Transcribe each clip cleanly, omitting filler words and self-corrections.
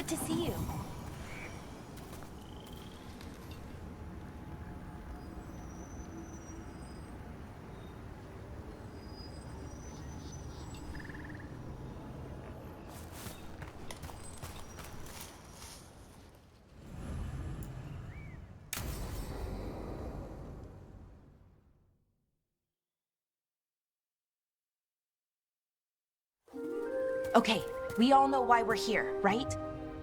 to see you. Okay, we all know why we're here, right?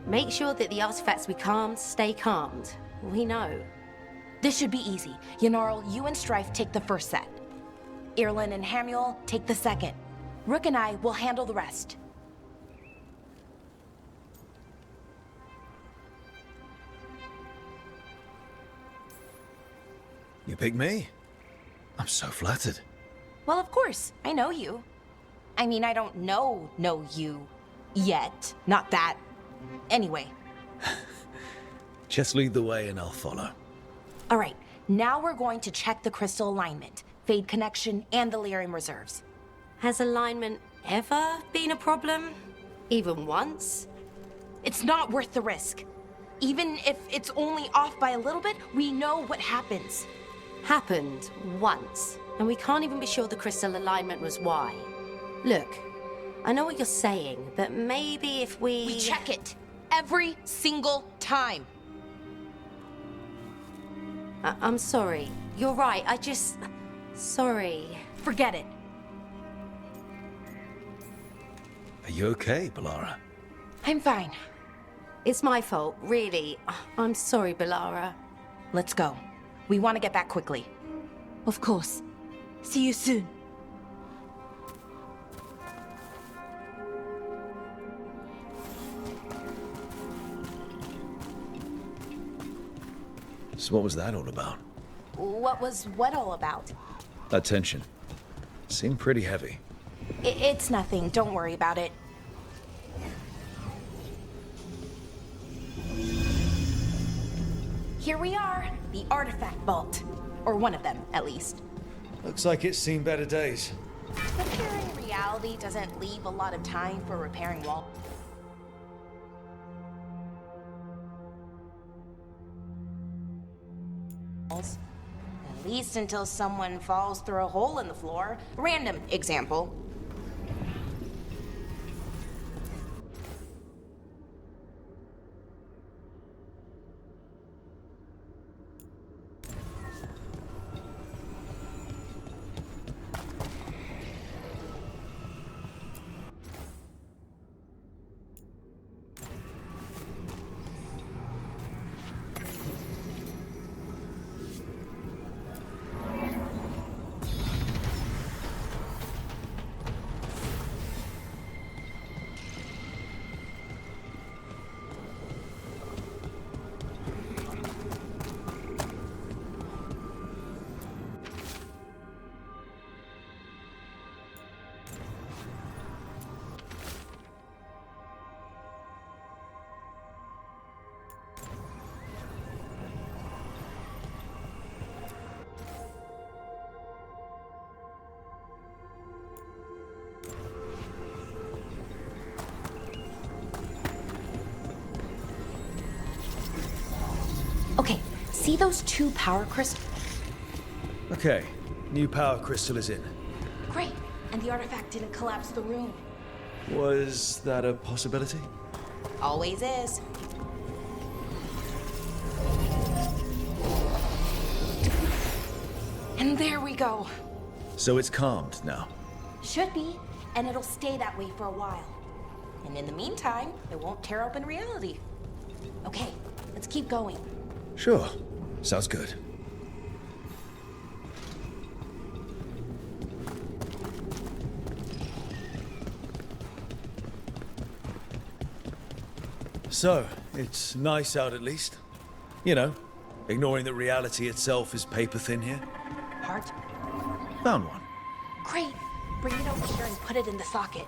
Make sure that the artifacts we calmed stay calmed. We know. This should be easy. Yanarl, you and Strife take the first set. Irlin and Hamuel take the second. Rook and I will handle the rest. You pick me? I'm so flattered. Well, of course, I know you. I mean, I don't know you yet. Not that. Anyway. Just lead the way and I'll follow. All right, now we're going to check the crystal alignment, fade connection, and the lyrium reserves. Has alignment ever been a problem? Even once? It's not worth the risk. Even if it's only off by a little bit, we know what happens. Happened once, and we can't even be sure the crystal alignment was why. Look, I know what you're saying, but maybe if we... We check it every single time. I'm sorry. You're right, Sorry. Forget it. Are you okay, Balara? I'm fine. It's my fault, really. I'm sorry, Balara. Let's go. We want to get back quickly. Of course. See you soon. So what was that all about? What was what all about? That tension. Seemed pretty heavy. It's nothing. Don't worry about it. Here we are, the artifact vault. Or one of them, at least. Looks like it's seen better days. But here in reality doesn't leave a lot of time for repairing walls. At least until someone falls through a hole in the floor. Random example. Okay, see those two power crystals? Okay, new power crystal is in. Great, and the artifact didn't collapse the room. Was that a possibility? Always is. And there we go. So it's calmed now. Should be, and it'll stay that way for a while. And in the meantime, it won't tear open reality. Okay, let's keep going. Sure. Sounds good. So, it's nice out at least. You know, ignoring that reality itself is paper thin here. Heart? Found one. Great. Bring it over here and put it in the socket.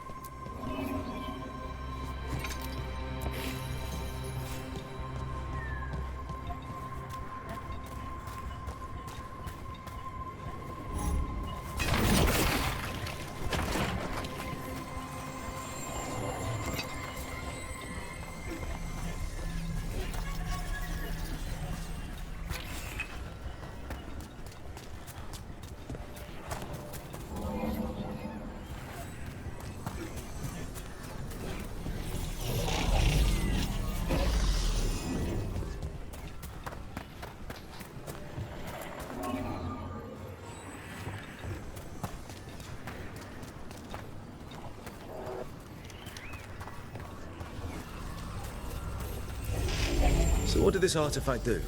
So what did this artifact do?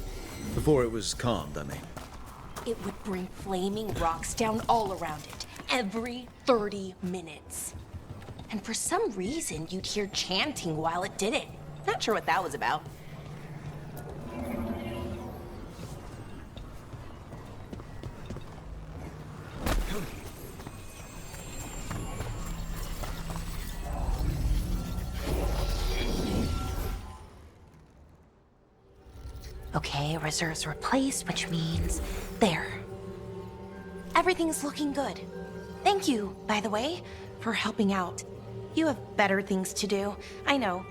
Before it was calmed, I mean. It would bring flaming rocks down all around it, every 30 minutes. And for some reason, you'd hear chanting while it did it. Not sure what that was about. Okay, reserves replaced, which means there. Everything's looking good. Thank you, by the way, for helping out. You have better things to do, I know.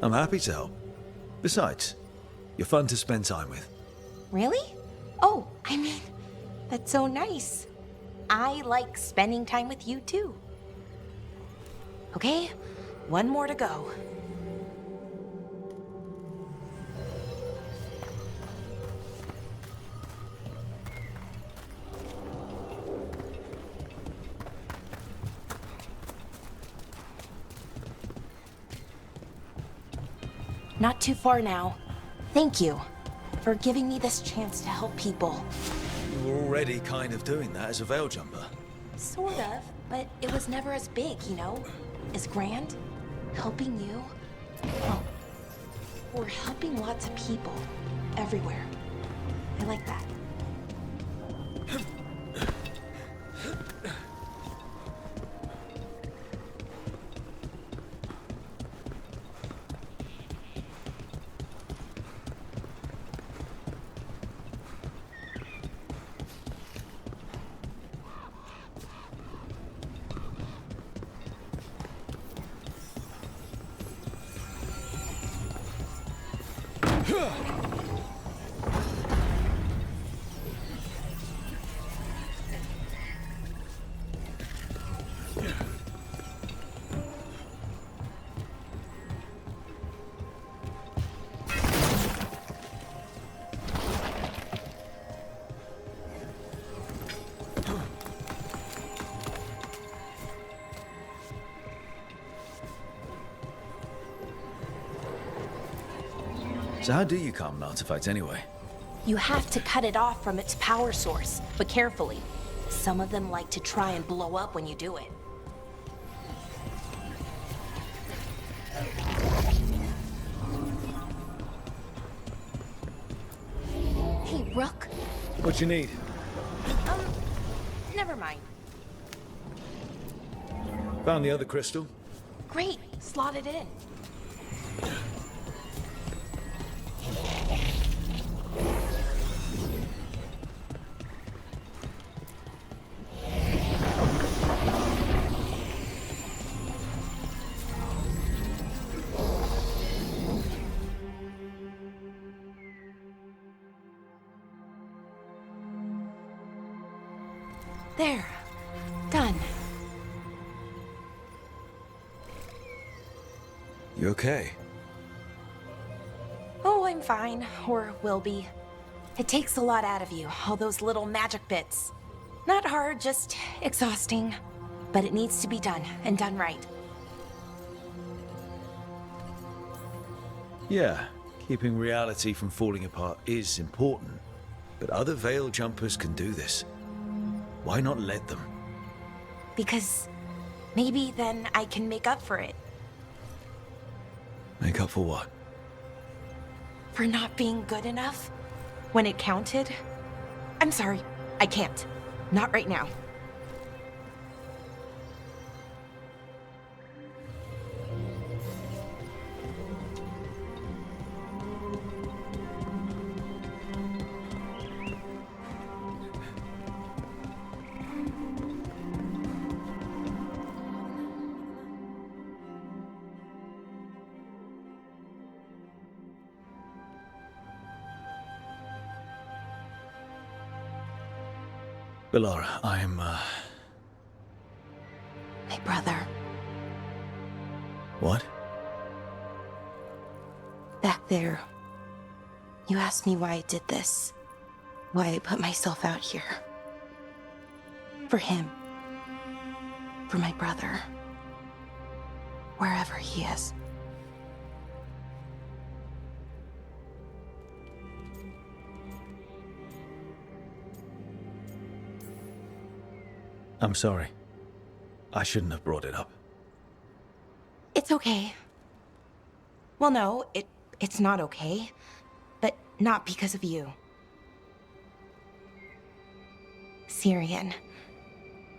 I'm happy to help. Besides, you're fun to spend time with. Really? Oh, I mean, that's so nice. I like spending time with you too. Okay, one more to go. Not too far now. Thank you for giving me this chance to help people. You were already kind of doing that as a veil jumper. Sort of, but it was never as big, you know? As grand. Helping you. Well, we're helping lots of people. Everywhere. I like that. So how do you calm an artifact anyway? You have to cut it off from its power source, but carefully. Some of them like to try and blow up when you do it. Hey, Rook. What you need? Never mind. Found the other crystal? Great, slot it in. There. Done. You okay? Oh, I'm fine. Or will be. It takes a lot out of you, all those little magic bits. Not hard, just exhausting. But it needs to be done, and done right. Yeah, keeping reality from falling apart is important. But other veil jumpers can do this. Why not let them? Because maybe then I can make up for it. Make up for what? For not being good enough when it counted. I'm sorry, I can't. Not right now. Bellara, I'm, My brother. What? Back there. You asked me why I did this. Why I put myself out here. For him. For my brother. wherever he is. I'm sorry. I shouldn't have brought it up. It's okay. Well, no, it's not okay. But not because of you. Syrian.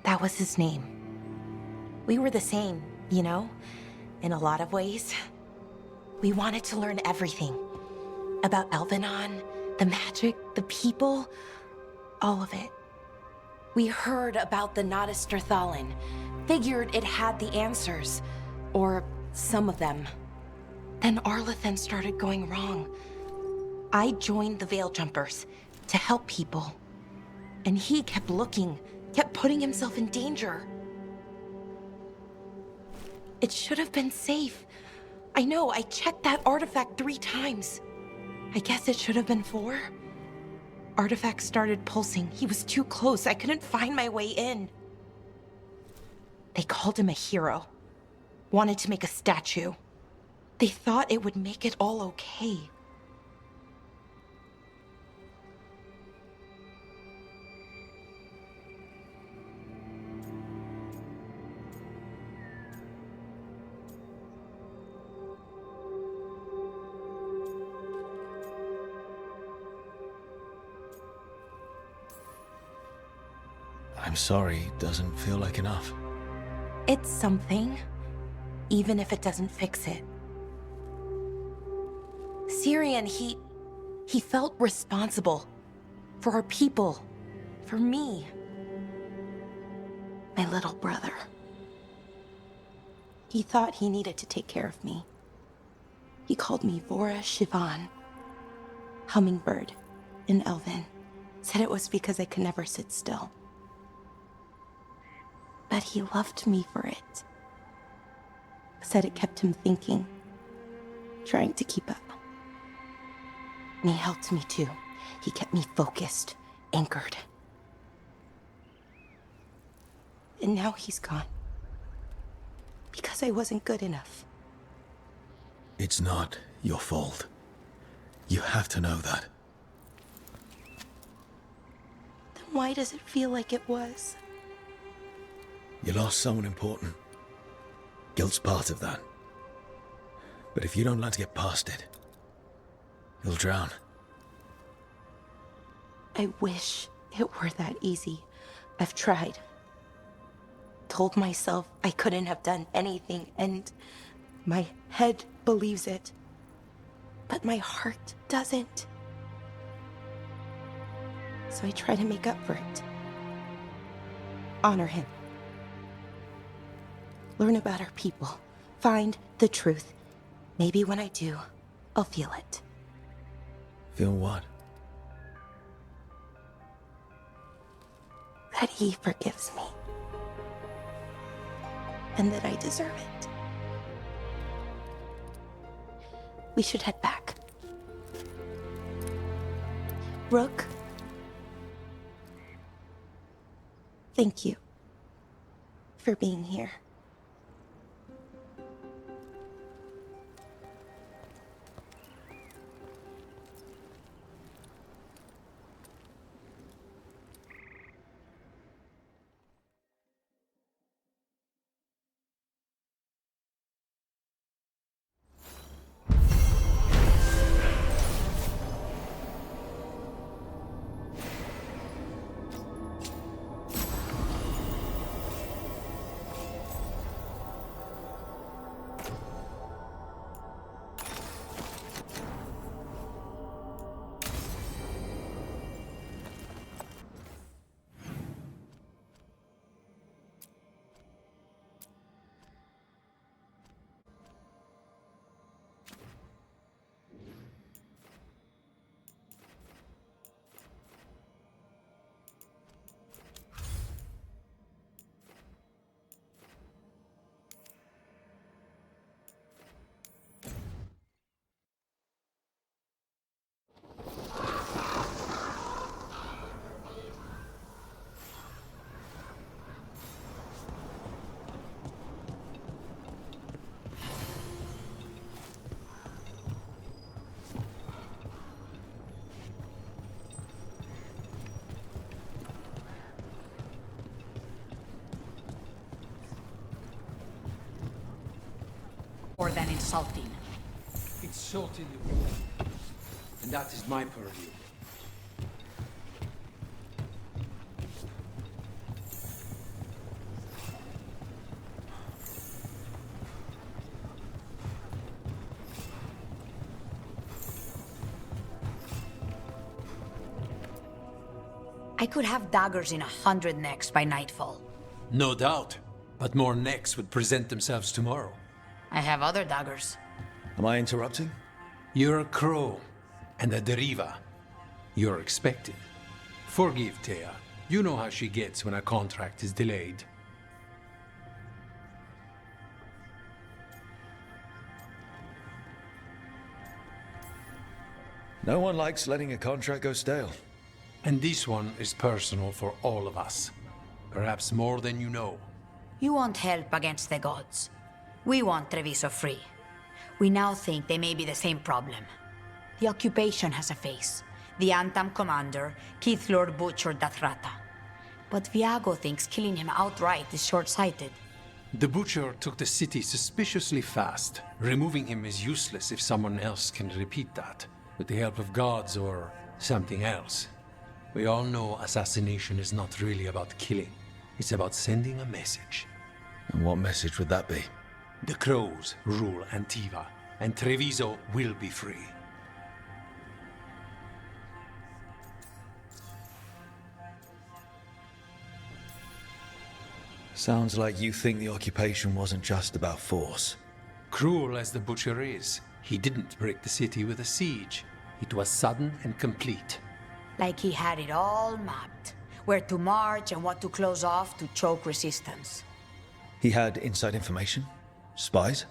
That was his name. We were the same, you know? In a lot of ways. We wanted to learn everything. About Elvenon, the magic, the people, all of it. We heard about the Notisterthalin, figured it had the answers, or some of them. Then Arlathan started going wrong. I joined the Veil Jumpers to help people. And he kept looking, kept putting himself in danger. It should have been safe. I know, I checked that artifact 3 times. I guess it should have been 4. Artifact started pulsing. He was too close. I couldn't find my way in. They called him a hero. Wanted to make a statue. They thought it would make it all okay. I'm sorry, doesn't feel like enough. It's something, even if it doesn't fix it. Syrian, he felt responsible for our people, for me, my little brother. He thought he needed to take care of me. He called me Vora Shivan, hummingbird in Elven. Said it was because I could never sit still. But he loved me for it. Said it kept him thinking, trying to keep up. And he helped me too. He kept me focused, anchored. And now he's gone. Because I wasn't good enough. It's not your fault. You have to know that. Then why does it feel like it was? You lost someone important. Guilt's part of that. But if you don't learn to get past it, you'll drown. I wish it were that easy. I've tried. Told myself I couldn't have done anything, and my head believes it. But my heart doesn't. So I try to make up for it. Honor him. Learn about our people. Find the truth. Maybe when I do, I'll feel it. Feel what? That he forgives me. And that I deserve it. We should head back. Rook. Thank you for being here. More than insulting. Insulting you. And that is my purview. I could have daggers in 100 necks by nightfall. No doubt. But more necks would present themselves tomorrow. I have other daggers. Am I interrupting? You're a crow, and a deriva. You're expected. Forgive Thea. You know how she gets when a contract is delayed. No one likes letting a contract go stale. And this one is personal for all of us. Perhaps more than you know. You want help against the gods. We want Treviso free. We now think they may be the same problem. The occupation has a face. The Antam commander, Keith Lord Butcher Dathrata. But Viago thinks killing him outright is short-sighted. The Butcher took the city suspiciously fast. Removing him is useless if someone else can repeat that, with the help of gods or something else. We all know assassination is not really about killing. It's about sending a message. And what message would that be? The crows rule Antiva, and Treviso will be free. Sounds like you think the occupation wasn't just about force. Cruel as the Butcher is, he didn't break the city with a siege. It was sudden and complete. Like he had it all mapped. Where to march and what to close off to choke resistance. He had inside information? Spies?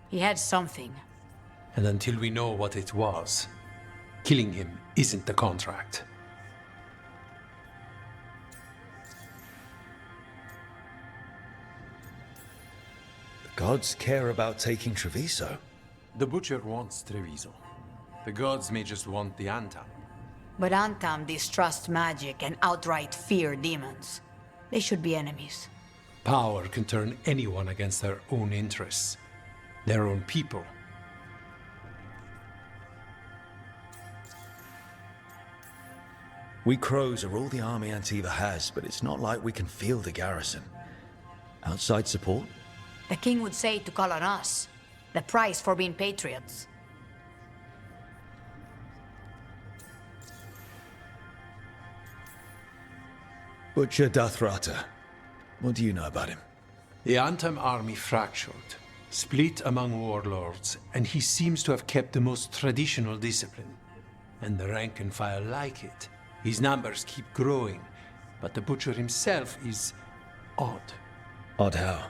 He had something. And until we know what it was, killing him isn't the contract. The gods care about taking Treviso. The Butcher wants Treviso. The gods may just want the Antam. But Antam distrusts magic and outright fear demons. They should be enemies. Power can turn anyone against their own interests, their own people. We crows are all the army Antiva has, but it's not like we can field a garrison. Outside support? The king would say to call on us. The price for being patriots. Butcher Dathrata. What do you know about him? The Antam army fractured, split among warlords, and he seems to have kept the most traditional discipline. And the rank and file like it. His numbers keep growing, but the Butcher himself is odd. Odd how?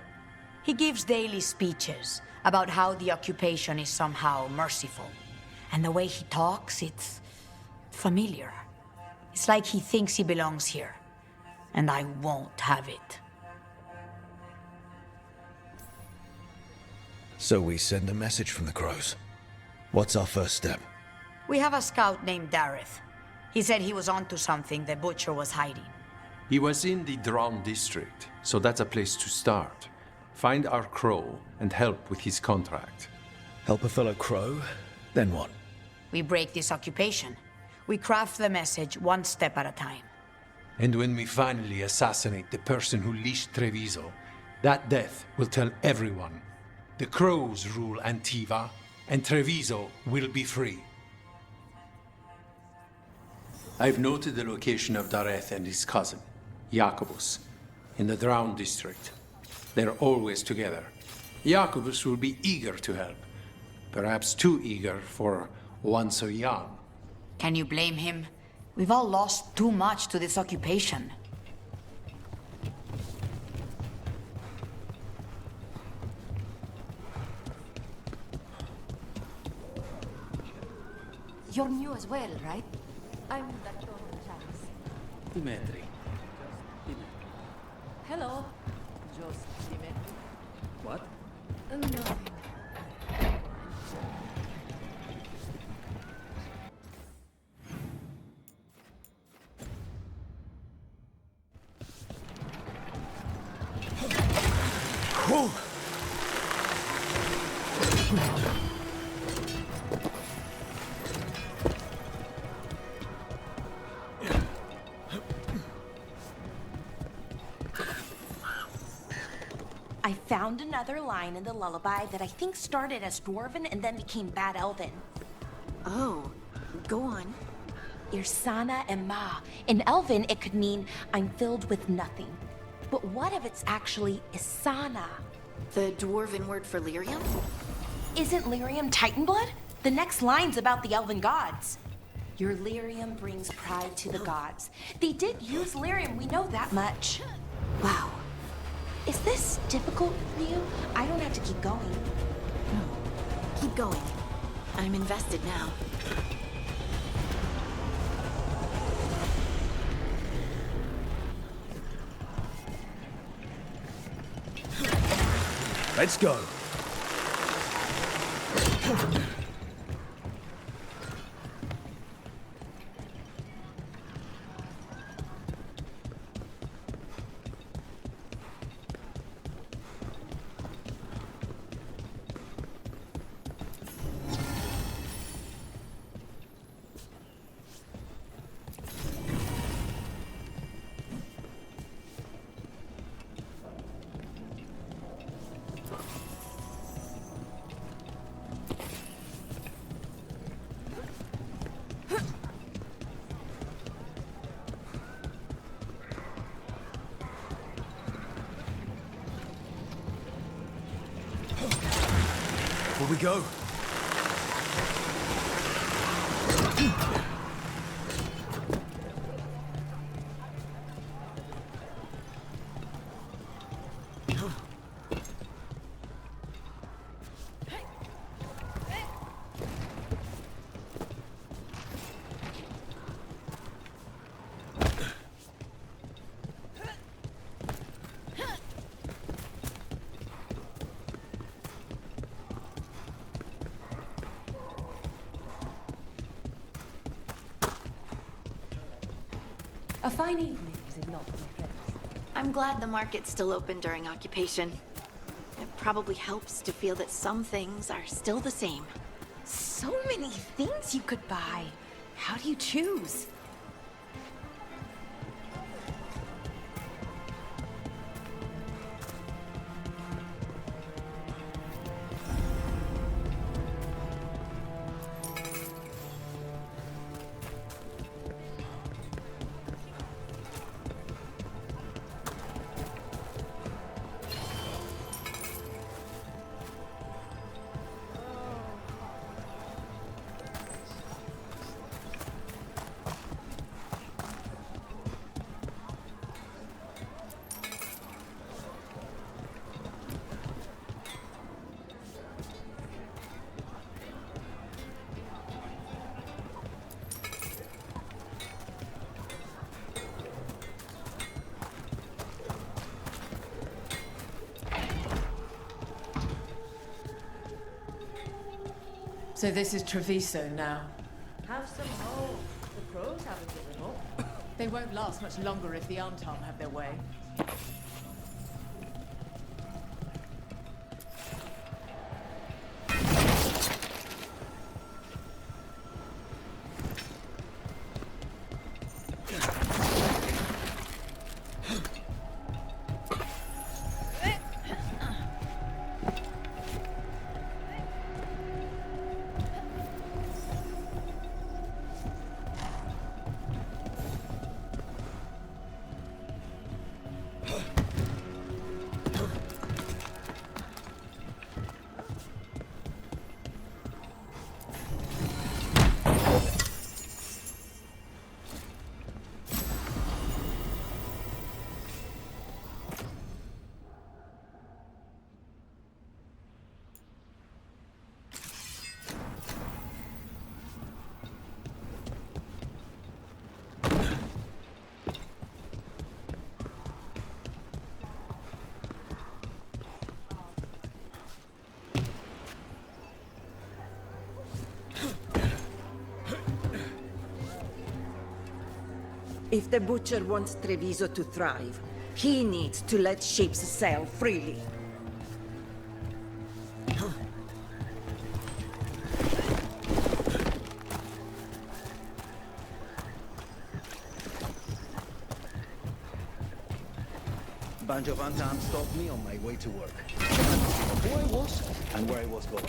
He gives daily speeches about how the occupation is somehow merciful. And the way he talks, it's familiar. It's like he thinks he belongs here. And I won't have it. So we send a message from the crows. What's our first step? We have a scout named Dareth. He said he was onto something the Butcher was hiding. He was in the Drown district, so that's a place to start. Find our crow and help with his contract. Help a fellow crow? Then what? We break this occupation. We craft the message one step at a time. And when we finally assassinate the person who leashed Treviso, that death will tell everyone. The crows rule Antiva, and Treviso will be free. I've noted the location of Dareth and his cousin, Jacobus, in the Drown district. They're always together. Jacobus will be eager to help. Perhaps too eager for one so young. Can you blame him? We've all lost too much to this occupation. You're new as well, right? I'm Dr. Charles. Dimitri. Hello. Just Dimitri. What? No. I found another line in the lullaby that I think started as Dwarven and then became Bad Elven. Oh, go on. Irsana and Ma. In Elven, it could mean I'm filled with nothing. But what if it's actually Isana? The dwarven word for lyrium? Isn't lyrium Titan blood? The next line's about the elven gods. Your lyrium brings pride to the gods. They did use lyrium, we know that much. Wow. Is this difficult for you? I don't have to keep going. No. Keep going. I'm invested now. Let's go. Here we go. A fine evening, is it not, my friends? I'm glad the market's still open during occupation. It probably helps to feel that some things are still the same. So many things you could buy. How do you choose? So this is Treviso now. Have some hope. The crows haven't given up. They won't last much longer if the Antam have their way. If the Butcher wants Treviso to thrive, he needs to let ships sail freely. Bunch of Antam stopped me on my way to work. Who I was and where I was going.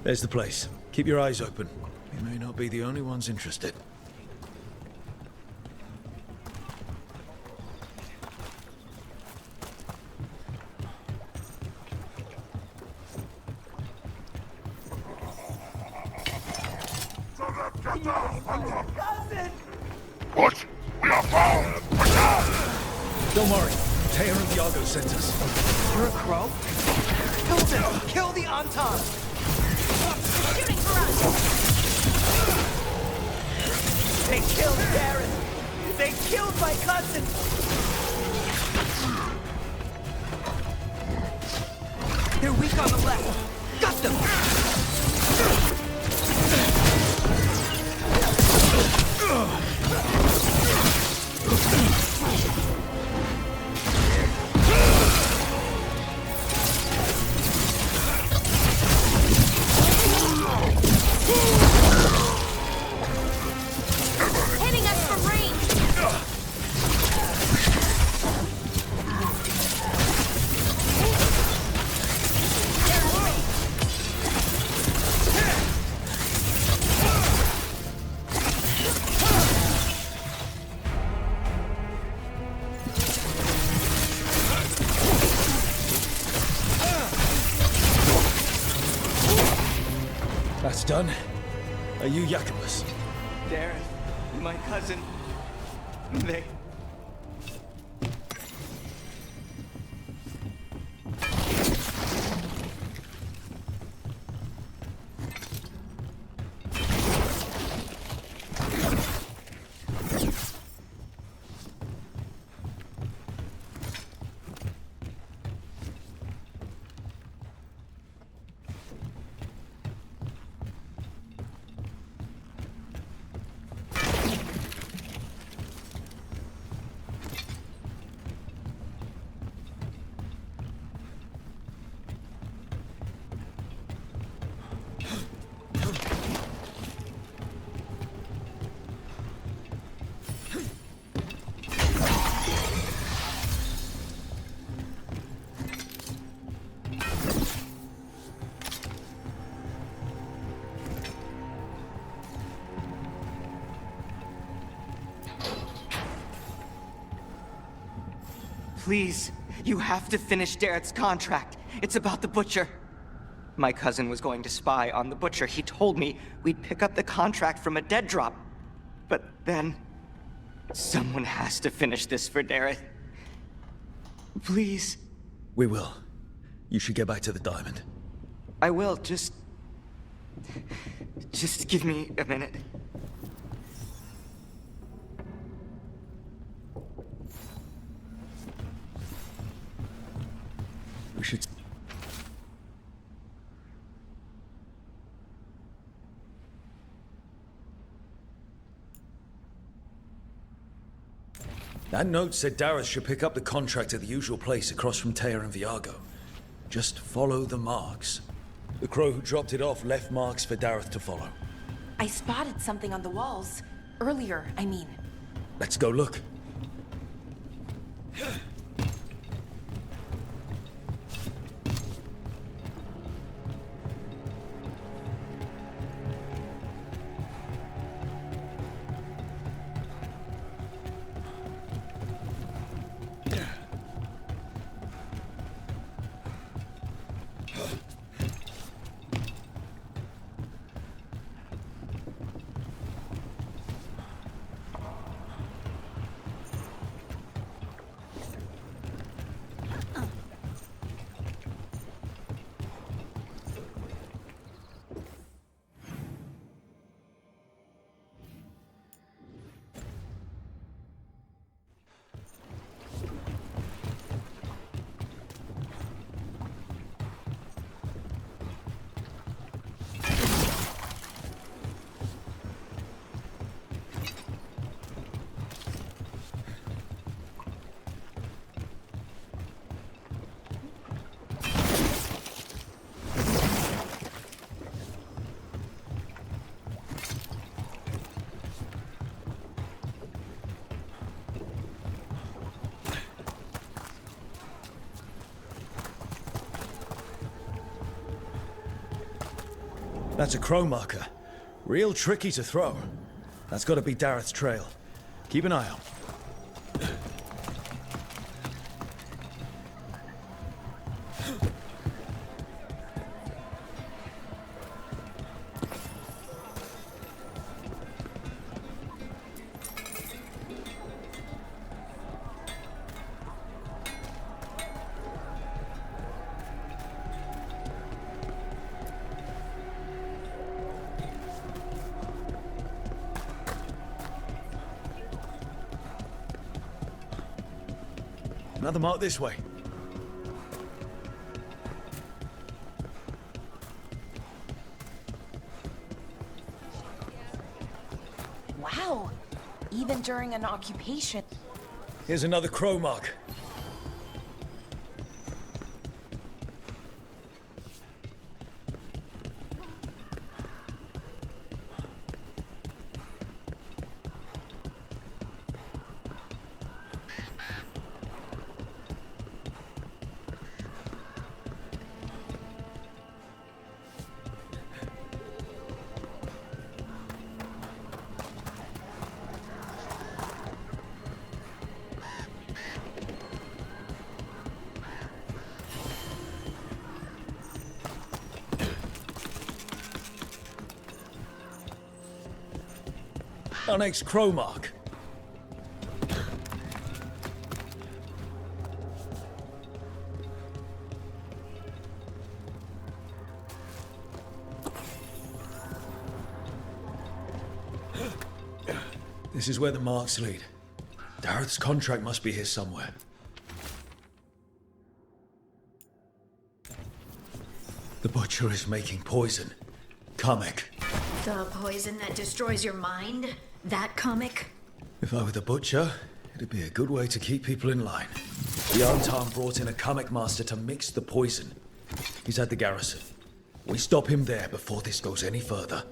There's the place. Keep your eyes open. We may not be the only ones interested. What? We are found! Don't worry. Tear and Viago sent us. You're a crow? Kill them! Kill the Anton! They're shooting for us! They killed Darren! They killed my cousin! They're weak on the left! Got them! Hitting us from range! That's done. Are you Jacobus? Darren, my cousin, they... Please, you have to finish Darrett's contract. It's about the Butcher. My cousin was going to spy on the Butcher. He told me we'd pick up the contract from a dead drop. But then... someone has to finish this for Darrett. Please. We will. You should get back to the diamond. I will, just give me a minute. We should... That note said Dareth should pick up the contract at the usual place across from Teir and Viago. Just follow the marks. The crow who dropped it off left marks for Dareth to follow. I spotted something on the walls. Earlier, I mean. Let's go look. That's a crow marker. Real tricky to throw. That's got to be Dareth's trail. Keep an eye out. Another mark this way. Wow. Even during an occupation. Here's another crow mark. Our next crow mark. This is where the marks lead. Dareth's contract must be here somewhere. The butcher is making poison. Comic. The poison that destroys your mind? That comic? If I were the butcher, it'd be a good way to keep people in line. The Antam brought in a comic master to mix the poison. He's at the garrison. We stop him there before this goes any further.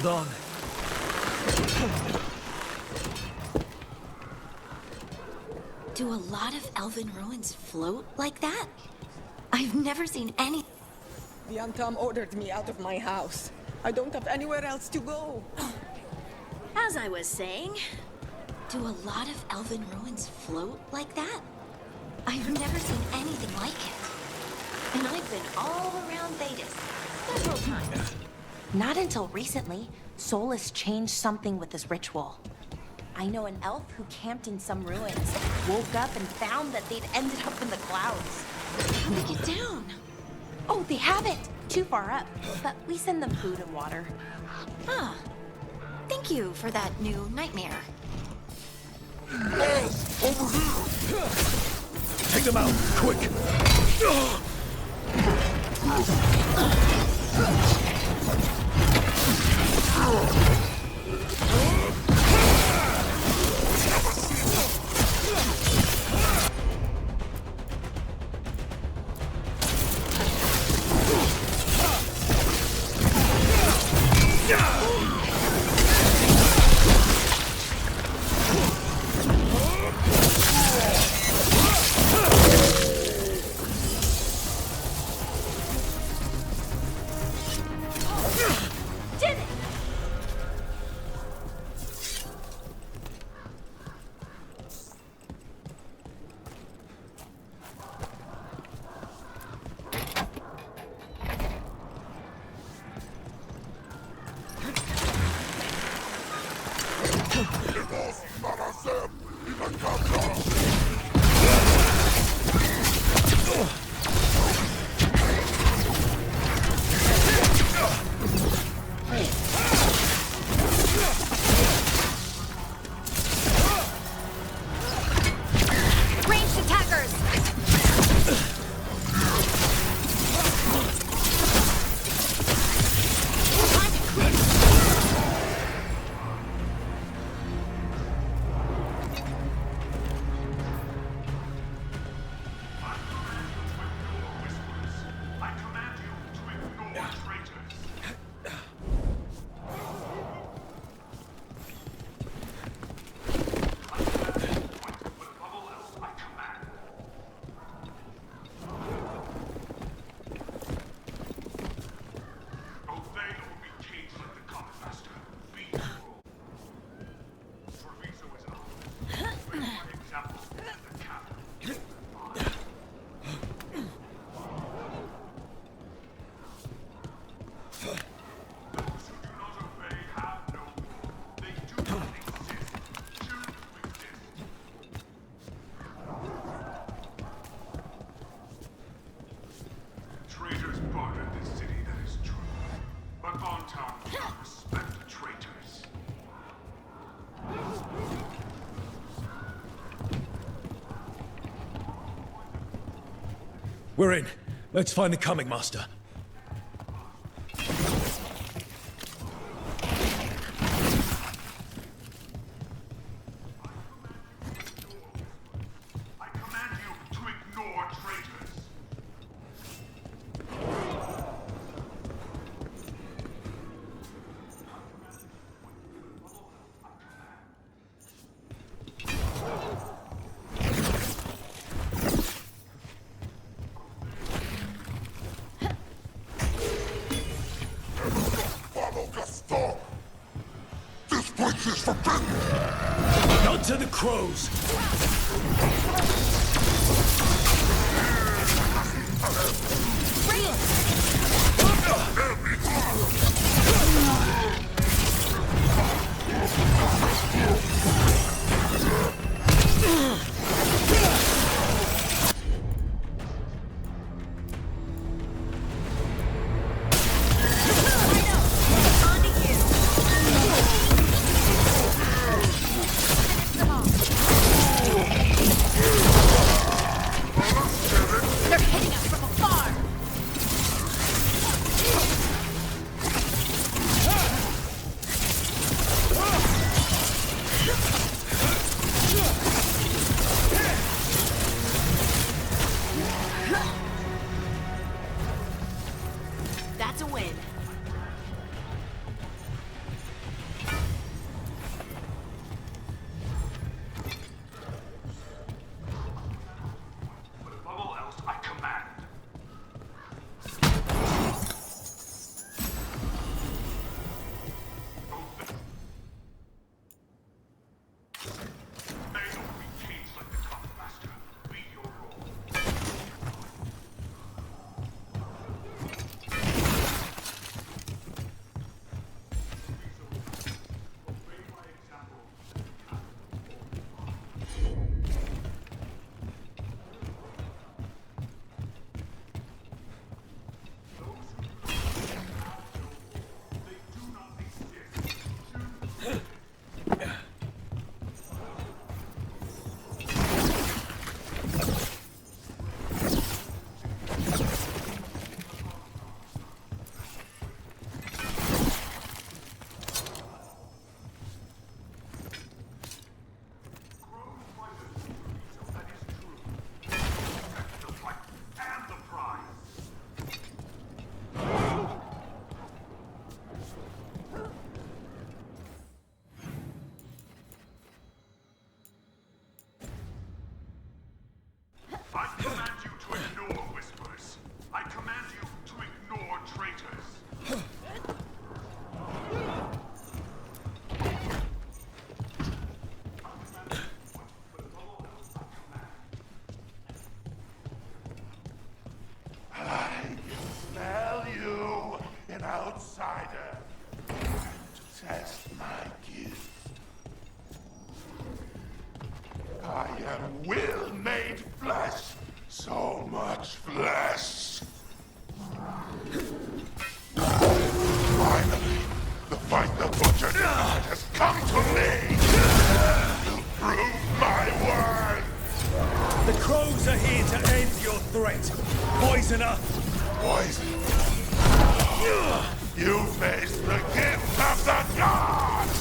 Hold on. Do a lot of elven ruins float like that? I've never seen any. The Antam ordered me out of my house. I don't have anywhere else to go. As I was saying, do a lot of elven ruins float like that? I've never seen anything like it. And I've been all around Thedas several times. Not until recently, Solus changed something with this ritual. I know an elf who camped in some ruins, woke up and found that they'd ended up in the clouds. How did they get down? Oh, they haven't! Too far up, but we send them food and water. Ah, thank you for that new nightmare. Over here! Take them out, quick! We're in. Let's find the Comic Master. Not to the crows! outsider to test my gift. I am will made flesh, so much flesh. Finally, the fight the butcher denied has come to me. To prove my worth. The crows are here to end your threat. Poisoner. Poison. You face the gift of the gods!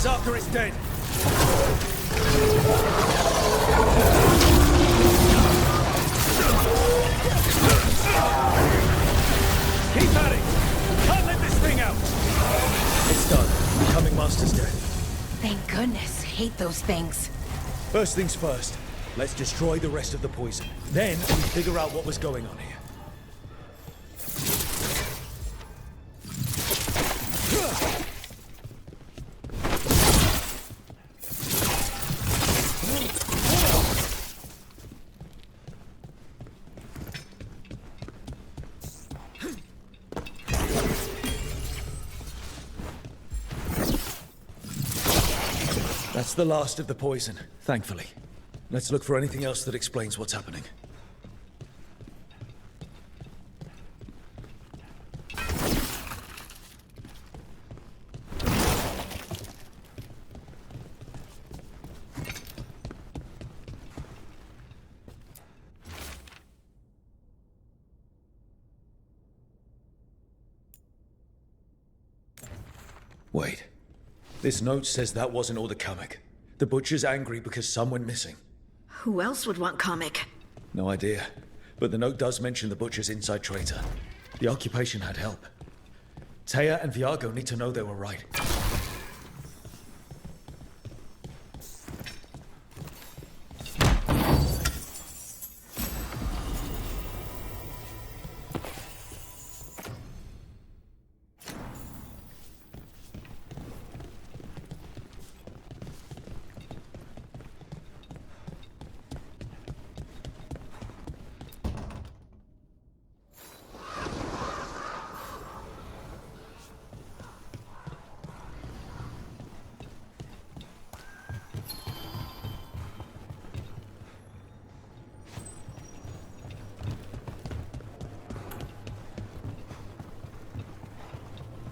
After it's dead. Keep at it! Can't let this thing out! It's done. Becoming Master's dead. Thank goodness. Hate those things. First things first. Let's destroy the rest of the poison. Then we figure out what was going on here. That's the last of the poison, thankfully. Let's look for anything else that explains what's happening. Wait. This note says that wasn't all the comic. The butcher's angry because some went missing. Who else would want comic? No idea. But the note does mention the butcher's inside traitor. The occupation had help. Taya and Viago need to know they were right.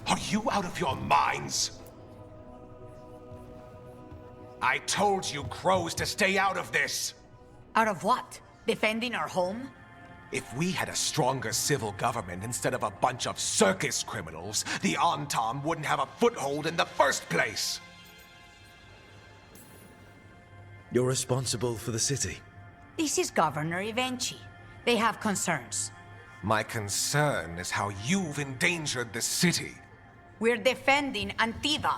Are you out of your minds? I told you crows to stay out of this! Out of what? Defending our home? If we had a stronger civil government instead of a bunch of circus criminals, the Antam wouldn't have a foothold in the first place! You're responsible for the city. This is Governor Evenchi. They have concerns. My concern is how you've endangered the city. We're defending Antiva.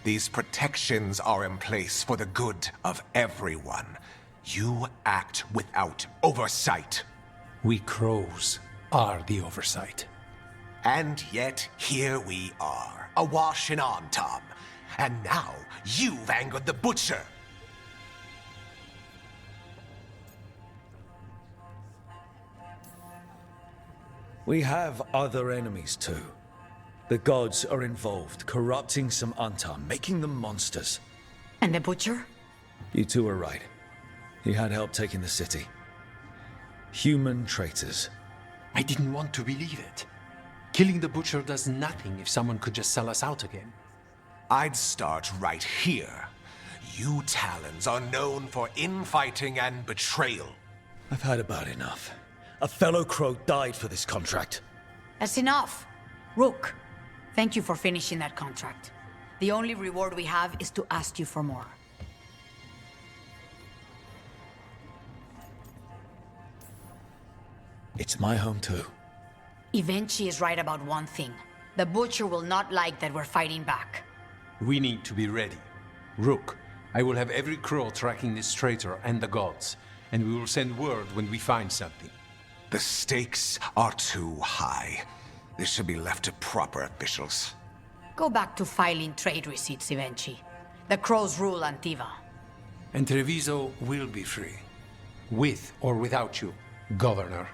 These protections are in place for the good of everyone. You act without oversight. We crows are the oversight. And yet, here we are, awash in Antam. And now, you've angered the butcher. We have other enemies too. The gods are involved, corrupting some Antam, making them monsters. And the butcher? You two are right. He had help taking the city. Human traitors. I didn't want to believe it. Killing the butcher does nothing if someone could just sell us out again. I'd start right here. You Talons are known for infighting and betrayal. I've had about enough. A fellow crow died for this contract. That's enough. Rook, thank you for finishing that contract. The only reward we have is to ask you for more. It's my home too. Evenchi is right about one thing. The Butcher will not like that we're fighting back. We need to be ready. Rook, I will have every crow tracking this traitor and the gods, and we will send word when we find something. The stakes are too high. This should be left to proper officials. Go back to filing trade receipts, Evenchi. The crows rule Antiva. And Treviso will be free. With or without you, Governor.